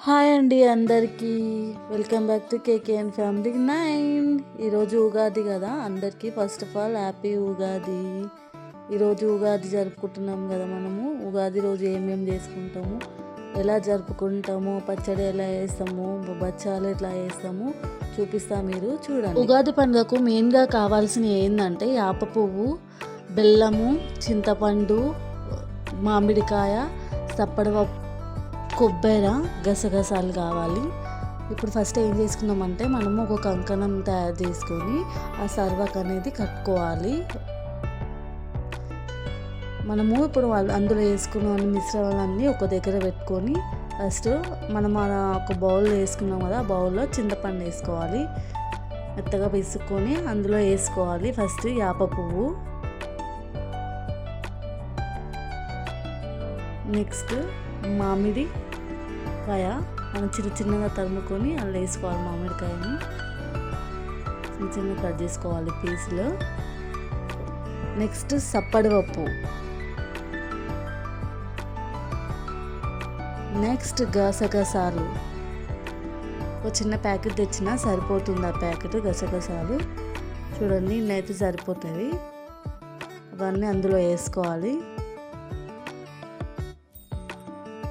Hi అండి అందరికీ. Welcome back to KKN family 9. ఈరోజు ఉగాది కదా, అందరికీ first of all happy Ugadi. ఈరోజు ఉగాది జరుపుకుంటున్నాం కదా. మనము ఉగాది రోజు ఏమేమి చేసుకుంటాము, ఎలా జరుపుకుంటాము, పచ్చడి ఎలా వేస్తాము, బచ్చాలు ఎట్లా వేస్తాము చూపిస్తా, మీరు చూడండి. ఉగాది పండుగకు మెయిన్గా కావాల్సినవి ఏంటంటే యాప పువ్వు, బెల్లము, చింతపండు, మామిడికాయ, సప్పడపప్పు, కొబ్బరి, గసగసాలు కావాలి. ఇప్పుడు ఫస్ట్ ఏం చేసుకున్నామంటే మనము ఒక కంకణం తయారు చేసుకొని ఆ సర్వక్ అనేది కట్టుకోవాలి. మనము ఇప్పుడు అందులో వేసుకున్న మిశ్రమాలన్నీ ఒక దగ్గర పెట్టుకొని ఫస్ట్ మనం ఒక బౌల్ వేసుకున్నాం కదా, ఆ బౌల్లో చింతపండు వేసుకోవాలి. మెత్తగా పిసుక్కొని అందులో వేసుకోవాలి. ఫస్ట్ యాప పువ్వు, నెక్స్ట్ మామిడి కాయ మనం చిన్నగా తరుముకొని అందులో వేసుకోవాలి. మామిడికాయని చిన్నగా కట్ చేసుకోవాలి పీసులు. నెక్స్ట్ సప్పడిపప్పు, నెక్స్ట్ గసగసాలు. ఒక చిన్న ప్యాకెట్ తెచ్చినా సరిపోతుంది. ఆ ప్యాకెట్ గసగసాలు చూడండి, ఇన్నైతే సరిపోతుంది. అవన్నీ అందులో వేసుకోవాలి.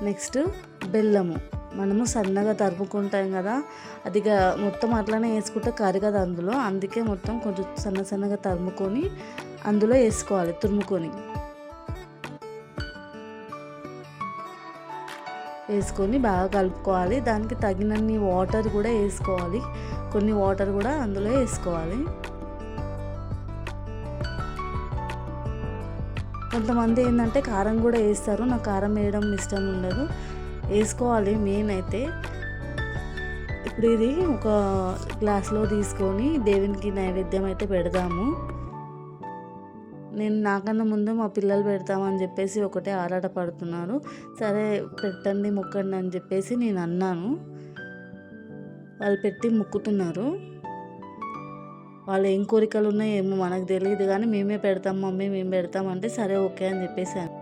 నెక్స్ట్ బెల్లము, మనము సన్నగా తరుముకుంటాం కదా, అది మొత్తం అట్లానే వేసుకుంటే కరగదు అందులో, అందుకే మొత్తం కొంచెం సన్నగా తరుముకొని అందులో వేసుకోవాలి. తురుముకొని వేసుకొని బాగా కలుపుకోవాలి. దానికి తగినన్ని వాటర్ కూడా వేసుకోవాలి. కొన్ని వాటర్ కూడా అందులో వేసుకోవాలి. కొంతమంది ఏంటంటే కారం కూడా వేస్తారు, నాకు కారం వేయడం ఇష్టం ఉండదు, వేసుకోవాలి మెయిన్ అయితే. ఇప్పుడు ఇది ఒక గ్లాస్లో తీసుకొని దేవునికి నైవేద్యం అయితే పెడదాము. నేను నాకన్నా ముందు మా పిల్లలు పెడతామని చెప్పేసి ఒకటే ఆరాట పడుతున్నారు. సరే పెట్టండి మొక్కండి అని చెప్పేసి నేను అన్నాను. వాళ్ళు పెట్టి మొక్కుతున్నారు. వాళ్ళు ఏం కోరికలు ఉన్నాయో ఏమో మనకు తెలియదు, కానీ మేమే పెడతాం మమ్మీ, మేము పెడతాం అంటే సరే ఓకే అని చెప్పేసాను.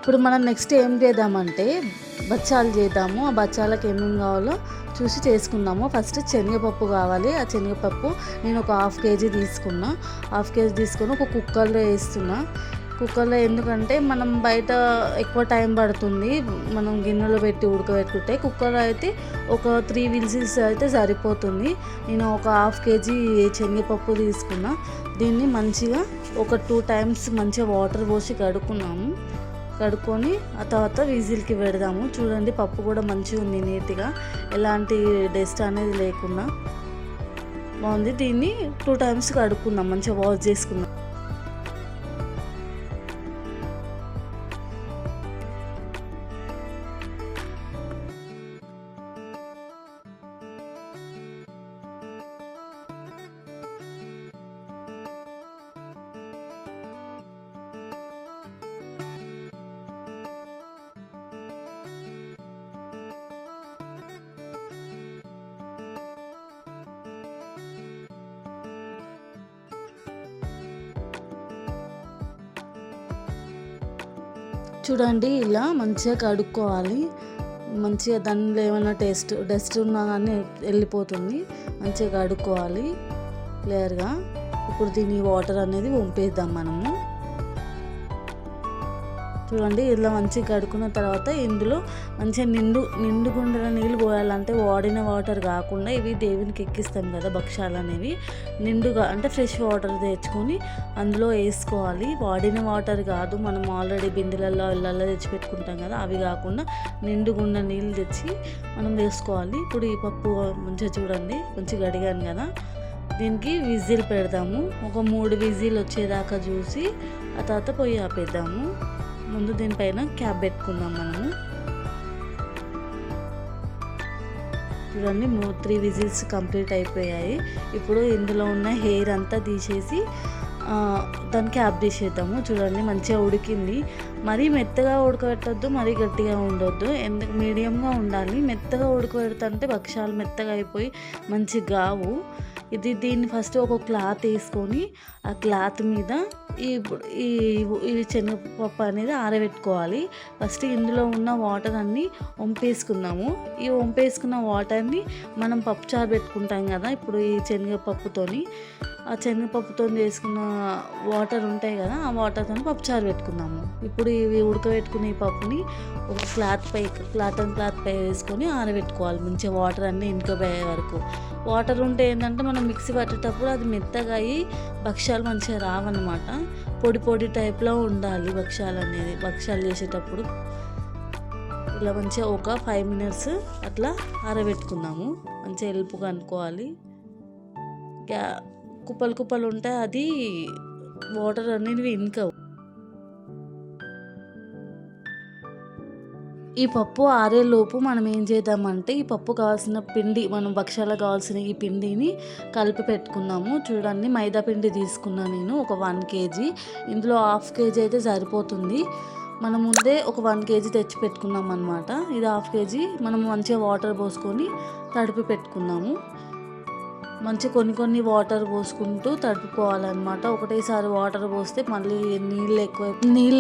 ఇప్పుడు మనం నెక్స్ట్ ఏం చేద్దామంటే బచ్చాలు చేద్దాము. ఆ బచ్చాలకు ఏమేమి కావాలో చూసి చేసుకుందాము. ఫస్ట్ శనగపప్పు కావాలి. ఆ శనగపప్పు నేను ఒక హాఫ్ కేజీ తీసుకున్నా. హాఫ్ కేజీ తీసుకొని ఒక కుక్కర్లో వేస్తున్నా. కుక్కర్లో ఎందుకంటే మనం బయట ఎక్కువ టైం పడుతుంది, మనం గిన్నెలో పెట్టి ఉడకబెట్టుకుంటే. కుక్కర్లో అయితే ఒక 3 విజిల్స్ అయితే సరిపోతుంది. నేను ఒక హాఫ్ కేజీ శనగపప్పు తీసుకున్నా. దీన్ని మంచిగా ఒక 2 టైమ్స్ మంచిగా వాటర్ పోసి కడుక్కొని ఆ తర్వాత విజిల్కి పెడదాము. చూడండి పప్పు కూడా మంచిగా ఉంది, నీట్గా, ఎలాంటి డస్ట్ అనేది లేకుండా బాగుంది. దీన్ని 2 టైమ్స్ కడుక్కుందాం, మంచిగా వాష్ చేసుకుందాం. చూడండి ఇలా మంచిగా కడుక్కోవాలి. మంచిగా దానిలో ఏమైనా డస్ట్ ఉన్నా కానీ వెళ్ళిపోతుంది. మంచిగా కడుక్కోవాలి క్లియర్గా. ఇప్పుడు దీని వాటర్ అనేది వంపేద్దాం మనము. చూడండి ఇలా మంచిగా కడుక్కున్న తర్వాత ఇందులో మంచిగా నిండుగుండిన నీళ్ళు పోయాలంటే వాడిన వాటర్ కాకుండా, ఇవి దేవునికి ఎక్కిస్తాం కదా భక్షాలు అనేవి, నిండుగా అంటే ఫ్రెష్ వాటర్ తెచ్చుకొని అందులో వేసుకోవాలి. వాడిన వాటర్ కాదు, మనం ఆల్రెడీ బిందెలలో ఇళ్ళల్లో తెచ్చి పెట్టుకుంటాం కదా, అవి కాకుండా నిండుగున్న నీళ్ళు తెచ్చి మనం వేసుకోవాలి. ఇప్పుడు ఈ పప్పు మంచిగా చూడండి మంచిగా కడిగాను కదా, దీనికి విజిల్ పెడదాము. ఒక 3 విజిల్ వచ్చేదాకా చూసి ఆ తర్వాత పొయ్యి ఆపేద్దాము. ముందు దీనిపైన క్యాప్ పెట్టుకుందాం మనము. చూడండి 3 విజిల్స్ కంప్లీట్ అయిపోయాయి. ఇప్పుడు ఇందులో ఉన్న హెయిర్ అంతా తీసేసి దాన్ని క్యాప్ తీసేద్దాము. చూడండి మంచిగా ఉడికింది. మరీ మెత్తగా ఉడకబెట్టద్దు, మరీ గట్టిగా ఉండొద్దు, ఎందుకు మీడియంగా ఉండాలి. మెత్తగా ఉడకబెడుతుంటే భక్షాలు మెత్తగా అయిపోయి మంచి గావు. దీన్ని ఫస్ట్ ఒక క్లాత్ వేసుకొని ఆ క్లాత్ మీద ఈ శనగపప్పు అనేది ఆరబెట్టుకోవాలి. ఫస్ట్ ఇందులో ఉన్న వాటర్ అన్నీ వంపేసుకుందాము. ఈ వంపేసుకున్న వాటర్ని మనం పప్పుచారు పెట్టుకుంటాం కదా, ఇప్పుడు ఈ శనగపప్పుతోని ఆ శనగపప్పుతో చేసుకున్న వాటర్ ఉంటాయి కదా, ఆ వాటర్తో పప్పుచారు పెట్టుకుందాము. ఇప్పుడు ఇవి ఉడకబెట్టుకునే ఈ పప్పుని ఒక క్లాత్ పై వేసుకొని ఆరబెట్టుకోవాలి. మంచిగా వాటర్ అన్నీ ఇంకిపోయే వరకు. వాటర్ ఉంటే ఏంటంటే మనం మిక్సీ పట్టేటప్పుడు అది మెత్తగా అయ్యి భక్షాలు మంచిగా రావన్నమాట. పొడి టైప్లో ఉండాలి భక్షాలు చేసేటప్పుడు. ఇలా మంచిగా ఒక 5 మినిట్స్ అట్లా ఆరబెట్టుకుందాము. మంచిగా ఎలుపుగా అనుకోవాలి. కుప్పలు ఉంటే అది వాటర్ అనేది ఇంకవు. ఈ పప్పు ఆరేలోపు మనం ఏం చేద్దామంటే ఈ పప్పు కావాల్సిన పిండి, మనం భక్షాలకు కావాల్సిన ఈ పిండిని కలిపి పెట్టుకుందాము. చూడండి మైదా పిండి తీసుకున్నా నేను ఒక 1 kg. ఇందులో 1/2 kg అయితే సరిపోతుంది. మనం ముందే ఒక 1 kg తెచ్చి పెట్టుకున్నాం అనమాట. ఇది 1/2 kg మనం మంచిగా వాటర్ పోసుకొని తడిపి పెట్టుకున్నాము. మంచి కొన్ని వాటర్ పోసుకుంటూ తడుపుకోవాలన్నమాట. ఒకటేసారి వాటర్ పోస్తే మళ్ళీ నీళ్ళు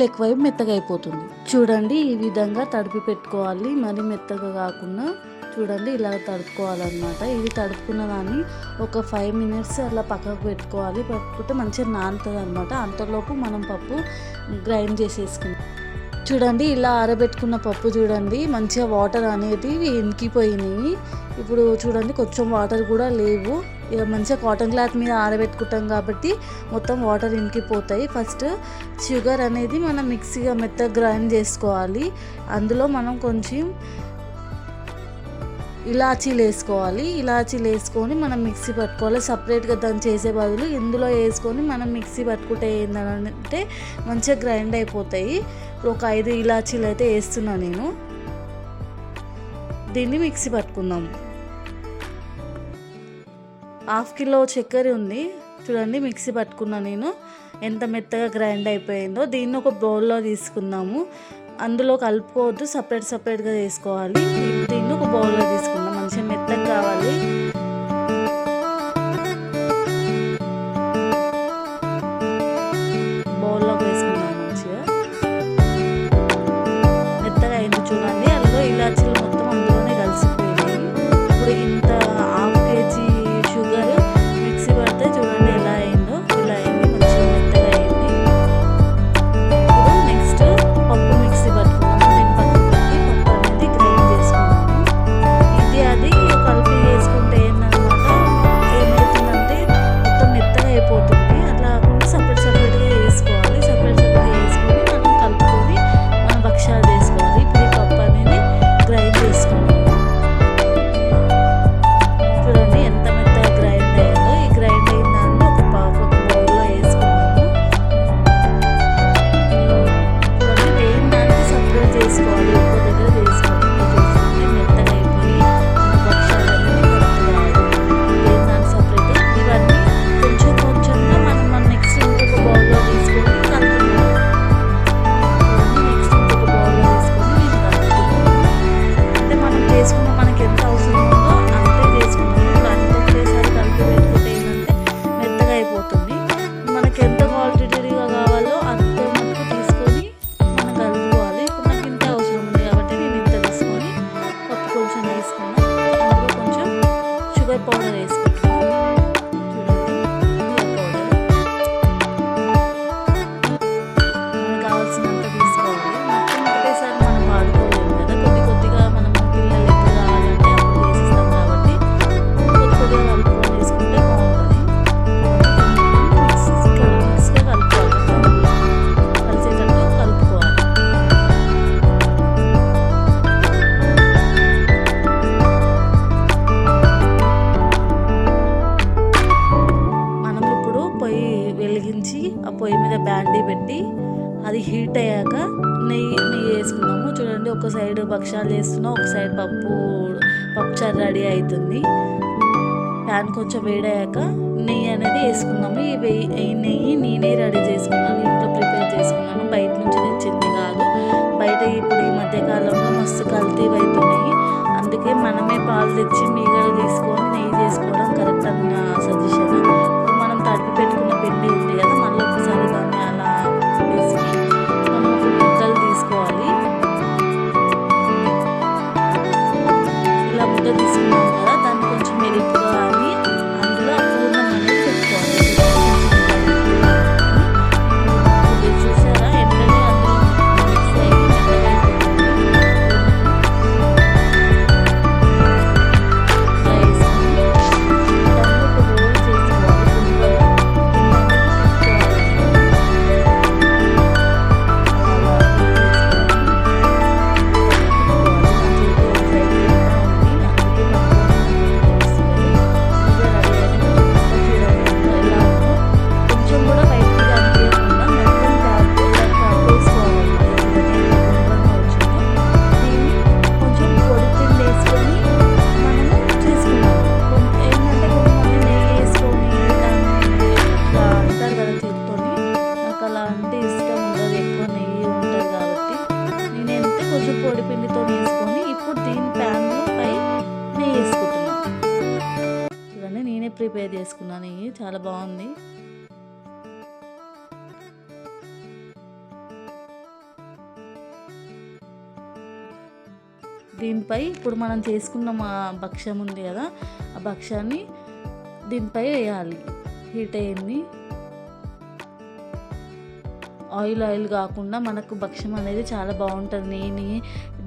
ఎక్కువై మెత్తగా అయిపోతుంది. చూడండి ఈ విధంగా తడిపి పెట్టుకోవాలి, మరి మెత్తగా కాకుండా. చూడండి ఇలా తడుపుకోవాలన్నమాట. ఇది తడుపుకున్న దాన్ని ఒక 5 మినిట్స్ అలా పక్కకు పెట్టుకోవాలి. పెట్టుకుంటే మంచిగా నానుతుంది అనమాట. అంతలోపు మనం పప్పు గ్రైండ్ చేసేసుకుంటాం. చూడండి ఇలా ఆరబెట్టుకున్న పప్పు చూడండి మంచిగా వాటర్ అనేది ఇంకిపోయినాయి. ఇప్పుడు చూడండి కొంచెం వాటర్ కూడా లేవు. ఇక మంచిగా కాటన్ క్లాత్ మీద ఆరబెట్టుకుంటాం కాబట్టి మొత్తం వాటర్ ఇంకిపోతాయి. ఫస్ట్ షుగర్ అనేది మనం మిక్సీగా మెత్తగా గ్రైండ్ చేసుకోవాలి. అందులో మనం కొంచెం ఇలాచీలు వేసుకొని మనం మిక్సీ పట్టుకోవాలి. సపరేట్గా దాన్ని చేసే బదులు ఇందులో వేసుకొని మనం మిక్సీ పట్టుకుంటే ఏంటంటే మంచిగా గ్రైండ్ అయిపోతాయి. ఇప్పుడు ఒక 5 ఇలాచీలు అయితే వేస్తున్నా నేను. దీన్ని మిక్సీ పట్టుకుందాం. 1/2 కిలో చక్కెర ఉంది. చూడండి మిక్సీ పట్టుకున్నా నేను. ఎంత మెత్తగా గ్రైండ్ అయిపోయిందో. దీన్ని ఒక బౌల్లో తీసుకుందాము. అందులో కలుపుకోవద్దు, సపరేట్గా వేసుకోవాలి. దీన్ని ఒక బౌల్లో తీసుకుందాం. మంచిగా మెత్తగా కావాలి. బౌల్లో వేసుకుందాం. మంచిగా మెత్తగా అయింది చూడండి. అందులో ఇలాచీలు మొత్తం అందులోనే కలిసిపోయినాయి. ఇప్పుడు ఇంత 1/2 kg షుగర్ మిక్సీ పడితే చూడండి ఎలా అయిందో. ఇలా అయింది, మంచిగా మెత్తగా అయింది. ఇప్పుడు నెక్స్ట్ పప్పు మిక్సీ పట్టుకున్నాము. దీన్ని పక్కన పెట్టి పప్పు అనేది గ్రైండ్ చేసుకున్నాము. ఇది అది కలిపి వేసుకుంటే ఏంటన్నమాట ఏమవుతుందంటే మొత్తం మెత్తగా అయిపోతుంది. అట్లా కాకుండా సపరేట్గా వేసుకోవాలి. సపరేట్గా వేసుకొని మనం కలుపుకొని మనం భక్షాలు చేసుకోవాలి. ఇప్పుడు ఈ పప్పు అనేది గ్రైండ్ చేసుకున్నాము. చూడండి ఎంత మెత్తగా గ్రైండ్ అయ్యిందో. ఈ గ్రైండ్ అయిన దాన్ని ఒక బౌల్లో వేసుకున్నాము. చూడండి వేయిన దానికి సపరేట్ చేసుకోవాలి. ఒక్కో దగ్గర వేసుకోవాలి. చూసుకుంటే మెత్తగా అయిపోయి మన భక్షాలు అనేది కరెక్ట్ కాదు. వేయిన దానికి సపరేట్. ఇవన్నీ కొంచెంగా మనం నెక్స్ట్ ఇంకొక బౌల్లో తీసుకొని కలుపుకుందాం. నెక్స్ట్ ఇంకొక బౌల్లో తీసుకొని నేను కలుపుకుంటాను. అంటే మనం చేసుకున్న మనకి ఎంత అవసరం ఉందో అంతే చేసుకుంటాం. ఇప్పుడు అంత ఒకేసారి కలిపి పెట్టుకుంటే ఏంటంటే మెత్తగా అయిపోతుంది. మనకి ఎంత క్వాంటిటీగా కావాలో అంతే మటుకు తీసుకొని మనం కలుపుకోవాలి. ఇప్పుడు నాకు ఇంత అవసరం ఉంది కాబట్టి నేను ఇంత తీసుకొని పప్పు కొంచెం వేసుకున్నాను. అందులో కొంచెం షుగర్ పౌడర్ వేసుకుంటున్నాను. చూడండి షుగర్ పౌడర్ మనకు కావాల్సినంత తీసుకోవాలి. మొత్తం ఒకటేసారి మనం వాడుకోలేము కదా. కొద్దిగా మనం పిల్లలు ఎప్పుడు కావాలంటే అప్పుడు వేసిస్తాం కాబట్టి కొద్దిగా కలుపుకొని వేసుకుంటే బాగుంటుంది. మిక్స్గా కలుపుకోవాలి. కలిసేటట్టు కలుపుకోవాలి. మనం ఇప్పుడు పొయ్యి వెలిగించి ఆ పొయ్యి మీద బ్యాండీ పెట్టి అది హీట్ అయ్యాక నెయ్యి వేసుకున్నాము. చూడండి ఒక సైడ్ భక్షాలు చేస్తున్నాం, ఒక సైడ్ పప్పు పప్పుచారు రెడీ అవుతుంది. ప్యాన్ కొంచెం వేడయ్యాక నెయ్యి అనేది వేసుకున్నాము. ఈ నెయ్యి నేనే రెడీ చేసుకున్నాను, ఇంట్లో ప్రిపేర్ చేసుకున్నాను, బయట నుంచి తెచ్చింది కాదు. బయట ఇప్పుడు ఈ మధ్యకాలంలో మస్తు కల్తీవి అవుతున్నాయి. అందుకే మనమే పాలు తెచ్చి మీగడ తీసుకొని నెయ్యి చేసుకోవడం కరెక్ట్ అని నా సజెషన్. ఇప్పుడు మనం తడిపి పెట్టుకున్న పిండి ఉంది కదా, మళ్ళీ ఒకసారి దాన్ని అలా వేసి మనం ఒక ముద్దలు తీసుకోవాలి. ఇలా ముద్ద తీసుకున్నాం కదా, దాన్ని కొంచెం మెరుపుగా అని అందులో పూర్ణం అనేది పెట్టుకోవాలి. చూసారా ఎంతనే అందులో మిక్స్ అయ్యి మెత్తగా అయిపోతుంది. ఇలా వేసుకొని దాన్ని ఒక రోల్ చేసుకోవాలి. గుండ్రగా పొడి పిండితో వేసుకొని ఇప్పుడు దీని ప్యాన్లో పై నెయ్యి వేసుకుంటున్నాను. చూడండి నేనే ప్రిపేర్ చేసుకున్నాను. నెయ్యి చాలా బాగుంది. దీనిపై ఇప్పుడు మనం చేసుకున్న భక్ష్యం ఉంది కదా, ఆ భక్ష్యాన్ని దీనిపై వేయాలి. హీట్ అయ్యింది. ఆయిల్ కాకుండా మనకు భక్ష్యం అనేది చాలా బాగుంటుంది.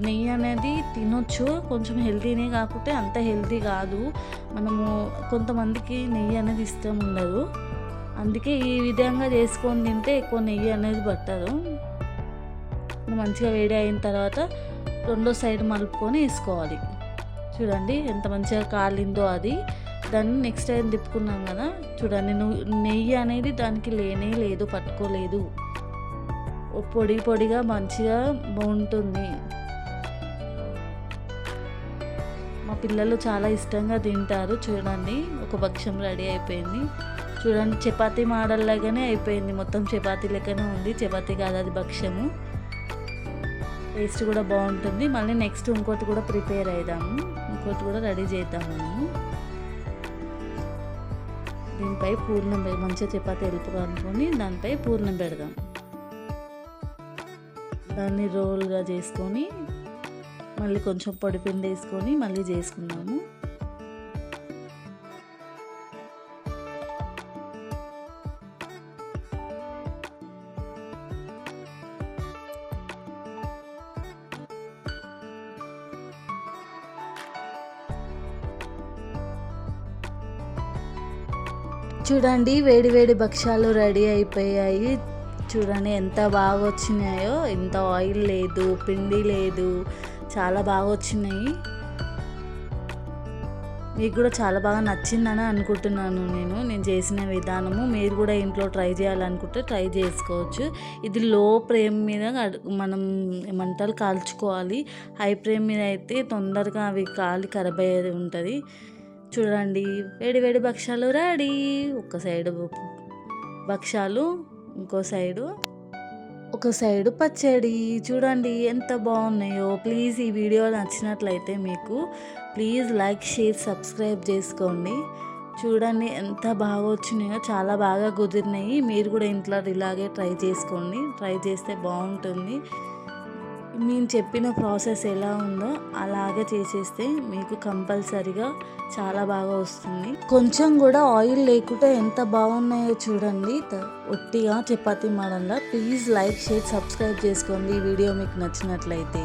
నెయ్యి అనేది తినొచ్చు, కొంచెం హెల్తీనే, కాకపోతే అంత హెల్తీ కాదు. మనము కొంతమందికి నెయ్యి అనేది ఇష్టం ఉండదు, అందుకే ఈ విధంగా చేసుకొని తింటే ఎక్కువ నెయ్యి అనేది పట్టదు. మంచిగా వేడి అయిన తర్వాత రెండో సైడ్ మలుపుకొని వేసుకోవాలి. చూడండి ఎంత మంచిగా కాలిందో అది. దాన్ని నెక్స్ట్ టైం తిప్పుకున్నాం కదా, చూడండి నెయ్యి అనేది దానికి లేనే లేదు, పట్టుకోలేదు. పొడిగా మంచిగా బాగుంటుంది. మా పిల్లలు చాలా ఇష్టంగా తింటారు. చూడండి ఒక భక్ష్యం రెడీ అయిపోయింది. చూడండి చపాతీ మోడల్ లాగానే అయిపోయింది, మొత్తం చపాతీ లెక్కనే ఉంది. చపాతీ కాదు అది భక్ష్యము. టేస్ట్ కూడా బాగుంటుంది. మళ్ళీ నెక్స్ట్ ఇంకోటి కూడా ప్రిపేర్ అయిదాము, ఇంకోటి కూడా రెడీ చేద్దాం మనము. దీనిపై పూర్ణం మంచిగా చపాతీ ఎలుపుగా అనుకొని దానిపై పూర్ణం పెడదాం. దాన్ని రోల్గా చేసుకొని మళ్ళీ కొంచెం పొడి పిండి వేసుకొని మళ్ళీ చేసుకున్నాము. చూడండి వేడి వేడి భక్ష్యాలు రెడీ అయిపోయాయి. చూడండి ఎంత బాగా వచ్చినాయో, ఎంత ఆయిల్ లేదు, పిండి లేదు, చాలా బాగా వచ్చినాయి. మీకు కూడా చాలా బాగా నచ్చిందని అనుకుంటున్నాను నేను చేసిన విధానము. మీరు కూడా ఇంట్లో ట్రై చేయాలనుకుంటే ట్రై చేసుకోవచ్చు. ఇది లో ఫ్లేమ్ మీద మనం ఏమంటారు కాల్చుకోవాలి. హై ఫ్లేమ్ మీద అయితే తొందరగా అవి కాలి ఖరాబ్ అయ్యేది ఉంటుంది. చూడండి వేడి వేడి భక్ష్యాలు రెడీ. ఒక సైడు భక్ష్యాలు, ఒక సైడు పచ్చడి. చూడండి ఎంత బాగున్నాయో. ప్లీజ్ ఈ వీడియో నచ్చినట్లయితే మీకు ప్లీజ్ లైక్, షేర్, సబ్స్క్రైబ్ చేసుకోండి. చూడండి ఎంత బాగా వచ్చినాయో, చాలా బాగా కుదిరినాయి. మీరు కూడా ఇంట్లో ఇలాగే ట్రై చేసుకోండి. ట్రై చేస్తే బాగుంటుంది. నేను చెప్పిన ప్రాసెస్ ఎలా ఉందో అలాగే చేసేస్తే మీకు కంపల్సరిగా చాలా బాగా వస్తుంది. కొంచెం కూడా ఆయిల్ లేకుండా ఎంత బాగున్నాయో చూడండి, ఒట్టిగా చపాతీ మోడల్లా. ప్లీజ్ లైక్, షేర్, సబ్స్క్రైబ్ చేసుకోండి ఈ వీడియో మీకు నచ్చినట్లయితే.